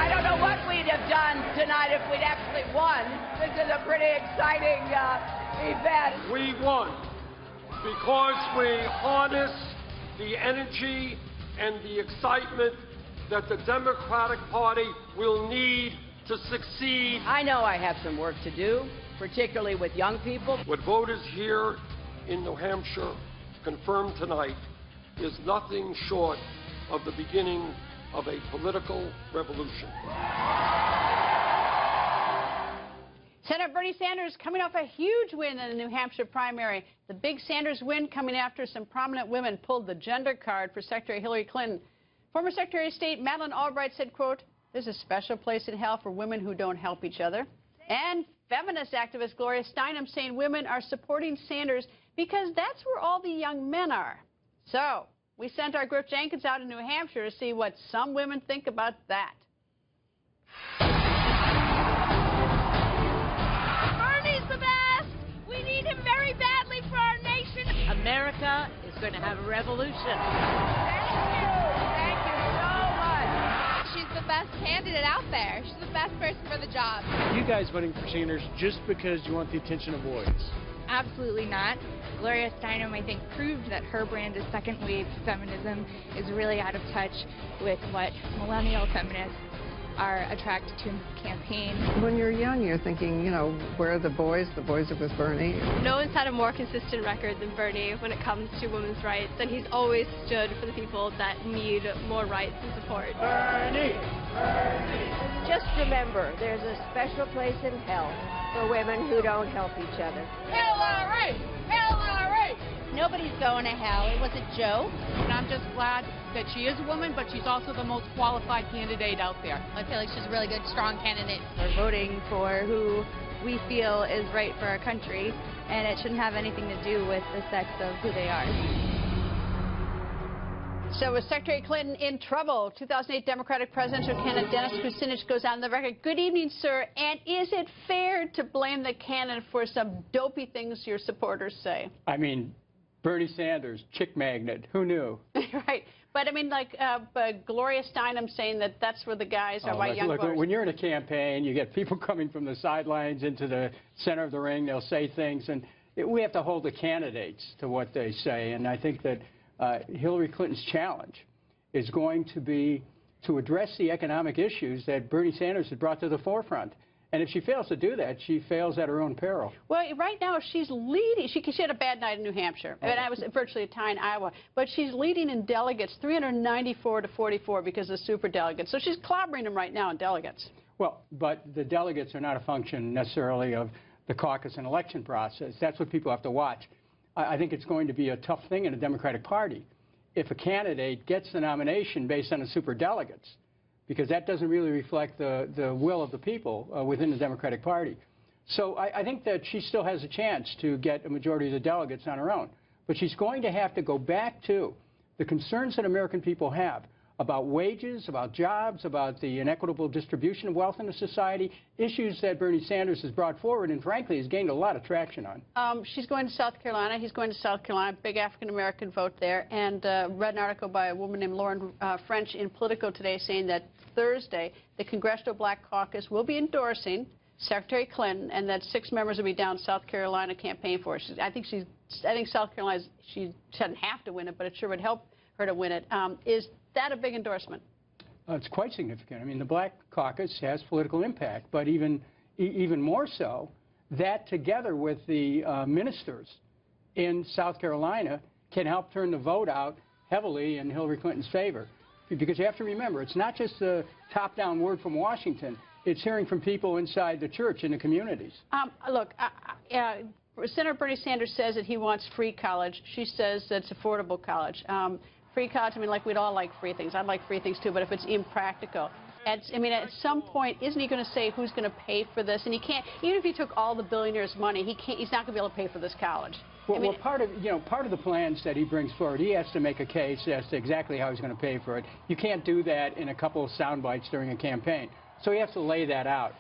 I don't know what we'd have done tonight if we'd actually won. This is a pretty exciting event. We won because we harnessed the energy and the excitement that the Democratic Party will need to succeed. I know I have some work to do, particularly with young people. What voters here in New Hampshire confirmed tonight is nothing short of the beginning of a political revolution. Senator Bernie Sanders coming off a huge win in the New Hampshire primary. The big Sanders win coming after some prominent women pulled the gender card for Secretary Hillary Clinton. Former Secretary of State Madeleine Albright said, quote, "There's a special place in hell for women who don't help each other." And feminist activist Gloria Steinem saying women are supporting Sanders because that's where all the young men are. So we sent our Griff Jenkins out in New Hampshire to see what some women think about that. Bernie's the best! We need him very badly for our nation. America is going to have a revolution. Thank you. Thank you so much. She's the best candidate out there. She's the best person for the job. You guys voting for Sanders just because you want the attention of boys? Absolutely not. Gloria Steinem, I think, proved that her brand of second-wave feminism is really out of touch with what millennial feminists are attracted to in this campaign. When you're young, you're thinking, you know, where are the boys? The boys are with Bernie. No one's had a more consistent record than Bernie when it comes to women's rights, and he's always stood for the people that need more rights and support. Bernie! Bernie! Just remember, there's a special place in hell for women who don't help each other. Hillary! Hillary! Nobody's going to hell. It was a joke. And I'm just glad that she is a woman, but she's also the most qualified candidate out there. I feel like she's a really good, strong candidate. We're voting for who we feel is right for our country, and it shouldn't have anything to do with the sex of who they are. So is Secretary Clinton in trouble? 2008 Democratic presidential candidate Dennis Kucinich goes on the record. Good evening, sir. And is it fair to blame the candidate for some dopey things your supporters say? I mean, Bernie Sanders, chick magnet, who knew? Right. But, I mean, like Gloria Steinem saying that that's where the guys are, white young voters. When you're in a campaign, you get people coming from the sidelines into the center of the ring. They'll say things, and we have to hold the candidates to what they say. And I think that Hillary Clinton's challenge is going to be to address the economic issues that Bernie Sanders has brought to the forefront. And if she fails to do that, she fails at her own peril. Well, right now she's leading. She had a bad night in New Hampshire, and I was virtually a tie in Iowa. But she's leading in delegates, 394 to 44 because of superdelegates. So she's clobbering them right now in delegates. Well, but the delegates are not a function necessarily of the caucus and election process. That's what people have to watch. I think it's going to be a tough thing in the Democratic Party if a candidate gets the nomination based on the superdelegates, because that doesn't really reflect the will of the people within the Democratic Party. So I think that she still has a chance to get a majority of the delegates on her own. But she's going to have to go back to the concerns that American people have about wages, about jobs, about the inequitable distribution of wealth in the society, issues that Bernie Sanders has brought forward and, frankly, has gained a lot of traction on. She's going to South Carolina. He's going to South Carolina, big African-American vote there. And read an article by a woman named Lauren French in Politico today saying that Thursday the Congressional Black Caucus will be endorsing Secretary Clinton and that 6 members will be down South Carolina campaign for her. I think South Carolina, she doesn't have to win it, but it sure would help her to win it. Is that a big endorsement? It's quite significant. I mean, the Black Caucus has political impact, but even more so, that together with the ministers in South Carolina can help turn the vote out heavily in Hillary Clinton's favor. Because you have to remember, it's not just the top-down word from Washington. It's hearing from people inside the church and the communities. Look, Senator Bernie Sanders says that he wants free college. She says that it's affordable college. Free college, I mean, like, we'd all like free things. I'd like free things, too, but if it's impractical. At some point, isn't he going to say who's going to pay for this? And he can't, even if he took all the billionaires' money, he's not going to be able to pay for this college. Well, part of the plans that he brings forward, he has to make a case as to exactly how he's going to pay for it. You can't do that in a couple of sound bites during a campaign. So he has to lay that out.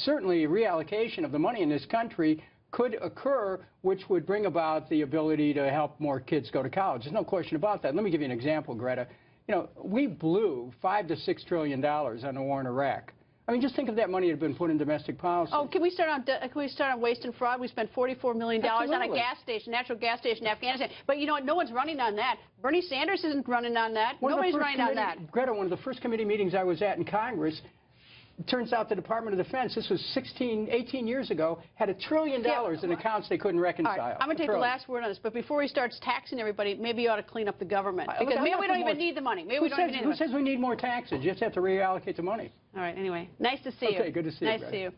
Certainly, reallocation of the money in this country could occur, which would bring about the ability to help more kids go to college. There's no question about that. Let me give you an example, Greta. You know, we blew $5 to $6 trillion on the war in Iraq. I mean, just think of that money that had been put in domestic policy. Oh, can we start on waste and fraud? We spent $44 million on a gas station, natural gas station in Afghanistan. But you know what? No one's running on that. Bernie Sanders isn't running on that. Nobody's running on that. Greta, one of the first committee meetings I was at in Congress, it turns out the Department of Defense, this was 18 years ago, had $1 trillion in accounts they couldn't reconcile. Right, I'm going to take the last word on this, but before he starts taxing everybody, maybe you ought to clean up the government. Because maybe we don't even need the money. Maybe we don't even need the money. Who says we need more taxes? You just have to reallocate the money. All right, anyway, nice to see you. Okay, good to see you. Nice to see you.